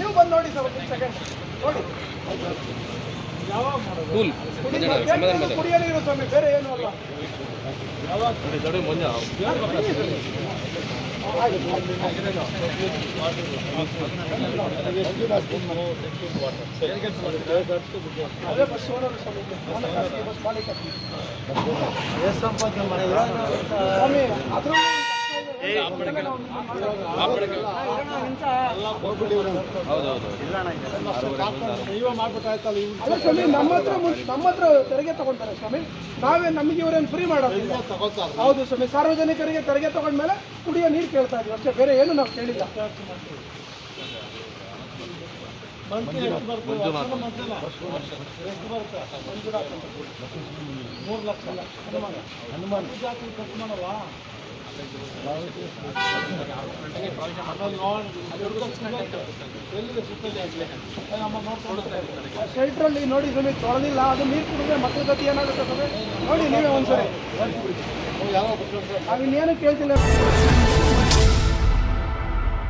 ನೀವು ಬಂದು ನೋಡಿ ಸರ್ ಒಂದು ಸೆಕೆಂಡ್ ನೋಡಿ. ಕುಡಿಯೋ ನೀರು ಸ್ವಾಮಿ, ಬೇರೆ ಏನು ಅಲ್ಲ. ಅದೇ ಬಸ್ ಓನರ್ ಸ್ವಾಮಿ, ಬಸ್ ಮಾಲೀಕ ಸ್ವಾಮಿ. ಅದ್ರ ಅಲ್ಲ ಸ್ವಾಮಿ, ನಮ್ಮ ಹತ್ರ ತೆರಿಗೆ ತಗೊಂತಾರೆ ಸ್ವಾಮಿ. ನಮಗೆ ಇವರೇನು ಫ್ರೀ ಮಾಡೋದಿಲ್ಲ. ಹೌದು ಸ್ವಾಮಿ, ಸಾರ್ವಜನಿಕರಿಗೆ ತೆರಿಗೆ ತಗೊಂಡ್ಮೇಲೆ ಕುಡಿಯೋ ನೀರು ಕೇಳ್ತಾ ಇದೀವಿ ಅಷ್ಟೇ, ಬೇರೆ ಏನು ನಾವು ಕೇಳಿಲ್ಲ. ಶೆಲ್ಟ್ರಲ್ಲಿ ನೋಡಿ ಸ್ವಾಮಿ, ತೊಳೆದಿಲ್ಲ. ಅದು ನೀರು ಕುಡಿದ್ರೆ ಮಕ್ಕಳ ಗತಿ ಏನಾಗುತ್ತೆ ಸ್ವಾಮಿ? ನೋಡಿ ನೀವೇ ಒಂದ್ಸರಿ. ನಾವಿನ್ನೇನು ಕೇಳ್ತಿಲ್ಲ.